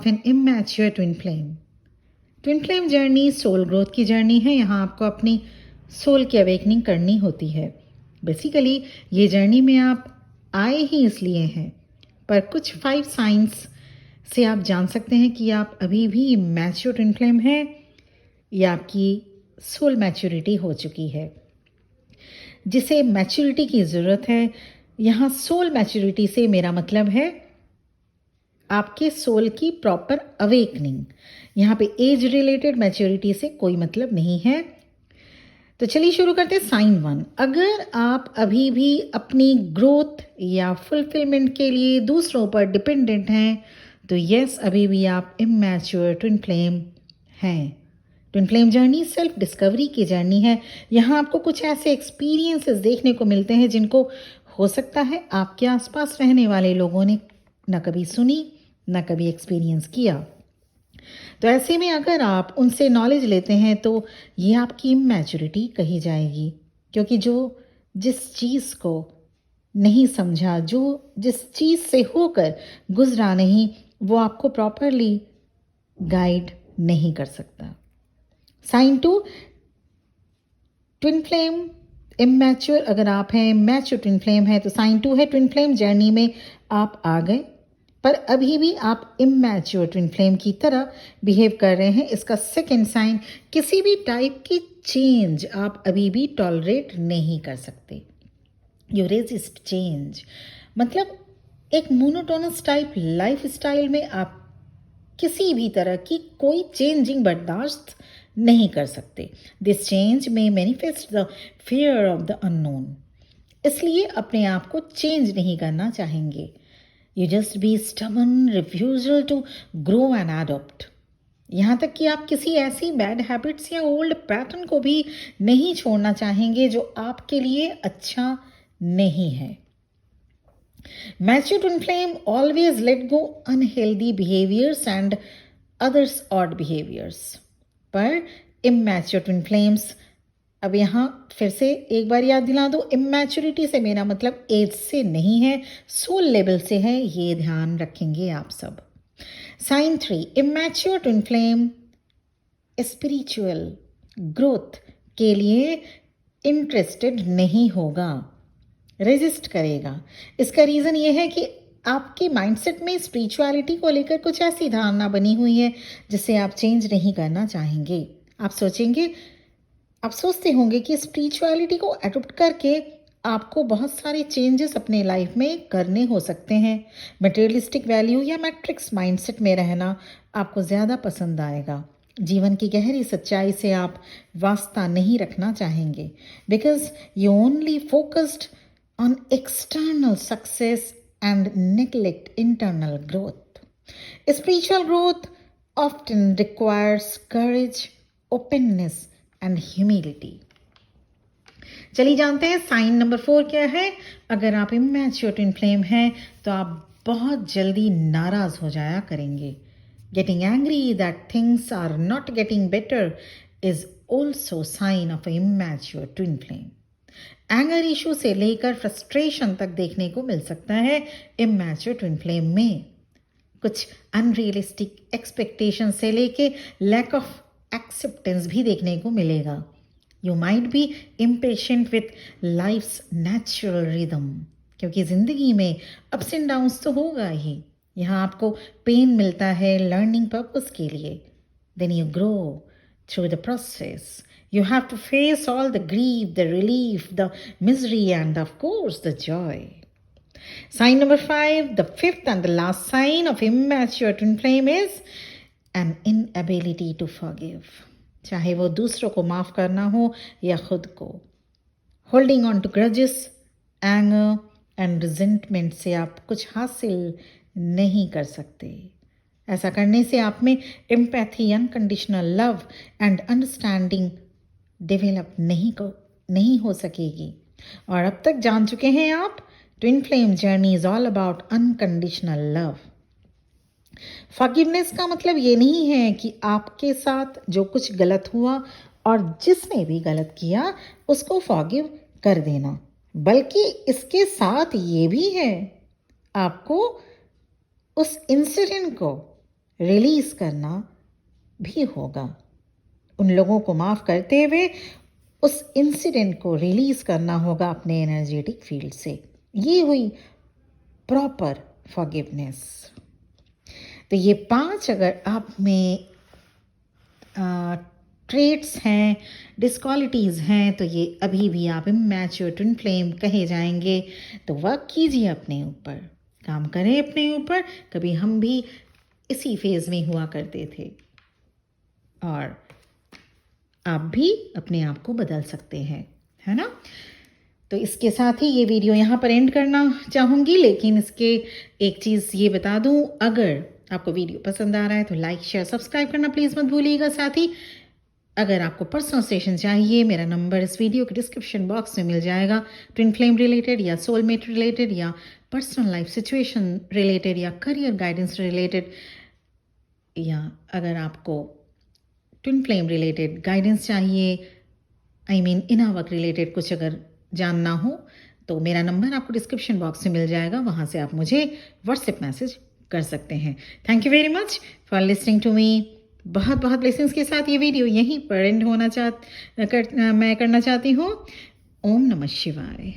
Of an immature twin flame. Twin flame journey soul growth की journey है। यहाँ आपको अपनी सोल की अवेकनिंग करनी होती है। बेसिकली ये जर्नी में आप आए ही इसलिए हैं, पर कुछ 5 साइंस से आप जान सकते हैं कि आप अभी भी मैच्योर ट्विन फ्लेम हैं या आपकी सोल मैच्योरिटी हो चुकी है। जिसे मैच्योरिटी की ज़रूरत है, यहाँ सोल मैच्योरिटी से मेरा मतलब है आपके सोल की प्रॉपर अवेकनिंग। यहाँ पे एज रिलेटेड मैच्योरिटी से कोई मतलब नहीं है। तो चलिए शुरू करते हैं। साइन 1, अगर आप अभी भी अपनी ग्रोथ या फुलफिलमेंट के लिए दूसरों पर डिपेंडेंट हैं, तो यस, अभी भी आप इमैच्योर ट्विन फ्लेम हैं। Twin flame journey self discovery की जर्नी है। यहाँ आपको कुछ ऐसे एक्सपीरियंसेस देखने को मिलते हैं जिनको हो सकता है आपके आसपास रहने वाले लोगों ने न कभी सुनी न कभी एक्सपीरियंस किया। तो ऐसे में अगर आप उनसे नॉलेज लेते हैं तो ये आपकी इमैच्योरिटी कही जाएगी, क्योंकि जो जिस चीज़ को नहीं समझा, जो जिस चीज़ से होकर गुजरा नहीं, वो आपको प्रॉपरली गाइड नहीं कर सकता। साइन 2, ट्विन फ्लेम इमैच्योर अगर आप हैं, मैच्योर ट्विन फ्लेम है, तो साइन 2 है ट्विन फ्लेम जर्नी में आप आ गए, पर अभी भी आप इमैच्योर ट्विन फ्लेम की तरह बिहेव कर रहे हैं। इसका सेकेंड साइन, किसी भी टाइप की चेंज आप अभी भी टॉलरेट नहीं कर सकते। यू रेजिस्ट चेंज, मतलब एक मोनोटोनस टाइप लाइफ स्टाइल में आप किसी भी तरह की कोई चेंजिंग बर्दाश्त नहीं कर सकते। दिस चेंज में manifest the fear of the unknown, इसलिए अपने आप को चेंज नहीं करना चाहेंगे। You just be stubborn refusal to grow and adopt. यहाँ तक कि आप किसी ऐसी बैड हैबिट्स या ओल्ड पैटर्न को भी नहीं छोड़ना चाहेंगे जो आपके लिए अच्छा नहीं है। Mature twin flame always let go unhealthy behaviors and others odd behaviors. पर immature twin flames, अब यहाँ फिर से एक बार याद दिला दो, इमैच्योरिटी से मेरा मतलब एज से नहीं है, सोल लेवल से है, ये ध्यान रखेंगे आप सब। Sign 3, immature twin flame spiritual growth के लिए इंटरेस्टेड नहीं होगा, रेजिस्ट करेगा। इसका रीज़न ये है कि आपके माइंडसेट में स्पिरिचुअलिटी को लेकर कुछ ऐसी धारणा बनी हुई है जिसे आप चेंज नहीं करना चाहेंगे। आप सोचते होंगे कि स्पिरिचुअलिटी को अडॉप्ट करके आपको बहुत सारे चेंजेस अपने लाइफ में करने हो सकते हैं। मटेरियलिस्टिक वैल्यू या मैट्रिक्स माइंडसेट में रहना आपको ज़्यादा पसंद आएगा। जीवन की गहरी सच्चाई से आप वास्ता नहीं रखना चाहेंगे, because you only focused on external success and neglect internal growth. Spiritual growth often requires courage, openness and humility. चलिए जानते हैं साइन नंबर 4 क्या है। अगर आप इमैच्योर ट्विन फ्लेम हैं तो आप बहुत जल्दी नाराज हो जाया करेंगे। Getting angry that things are not getting better is also sign of an immature twin flame. Anger issue से लेकर फ्रस्ट्रेशन तक देखने को मिल सकता है इमैच्योर ट्विन फ्लेम में। कुछ अनरियलिस्टिक एक्सपेक्टेशन से लेके लैक ऑफ एक्सेप्टेंस भी देखने को मिलेगा। You might be impatient with life's natural rhythm, क्योंकि ज़िंदगी में अप्स एंड डाउन्स तो होगा ही। यहाँ आपको पेन मिलता है लर्निंग पर्पस के लिए। Then you grow through the process. You have to face all the grief, the relief, the misery, and of course, the joy. Sign number 5, the fifth and the last sign of immature twin flame is an inability to forgive. चाहे वो दूसरों को माफ करना हो या खुद को। Holding on to grudges, anger, and resentment से आप कुछ हासिल नहीं कर सकते। ऐसा करने से आप में empathy, unconditional love, and understanding develop नहीं हो सकेगी। और अब तक जान चुके हैं आप, twin flame journey is all about unconditional love. Forgiveness का मतलब ये नहीं है कि आपके साथ जो कुछ गलत हुआ और जिसने भी गलत किया उसको फॉरगिव कर देना, बल्कि इसके साथ ये भी है आपको उस इंसिडेंट को रिलीज़ करना भी होगा। उन लोगों को माफ़ करते हुए उस इंसिडेंट को रिलीज़ करना होगा अपने एनर्जेटिक फील्ड से। ये हुई प्रॉपर फॉरगिवनेस। तो ये 5 अगर आप में ट्रेट्स हैं, डिस्क्वालिटीज़ हैं, तो ये अभी भी आप इमैच्योर ट्विन फ्लेम कहे जाएंगे। तो वर्क कीजिए अपने ऊपर, काम करें अपने ऊपर। कभी हम भी इसी फेज़ में हुआ करते थे और आप भी अपने आप को बदल सकते हैं, है ना? तो इसके साथ ही ये वीडियो यहाँ पर एंड करना चाहूँगी, लेकिन इसके एक चीज़ ये बता दूँ, अगर आपको वीडियो पसंद आ रहा है तो लाइक शेयर सब्सक्राइब करना प्लीज़ मत भूलिएगा। साथ ही अगर आपको पर्सनल सेशन चाहिए, मेरा नंबर इस वीडियो के डिस्क्रिप्शन बॉक्स में मिल जाएगा। ट्विन फ्लेम रिलेटेड या सोलमेट रिलेटेड या पर्सनल लाइफ सिचुएशन रिलेटेड या करियर गाइडेंस रिलेटेड, या अगर आपको ट्विन फ्लेम रिलेटेड गाइडेंस चाहिए, इनर वर्क रिलेटेड कुछ अगर जानना हो, तो मेरा नंबर आपको डिस्क्रिप्शन बॉक्स में मिल जाएगा। वहाँ से आप मुझे व्हाट्सएप मैसेज कर सकते हैं। Thank you very much for listening to me. बहुत बहुत ब्लेसिंग्स के साथ ये वीडियो यहीं पर एंड मैं करना चाहती हूँ। ओम नमः शिवाय।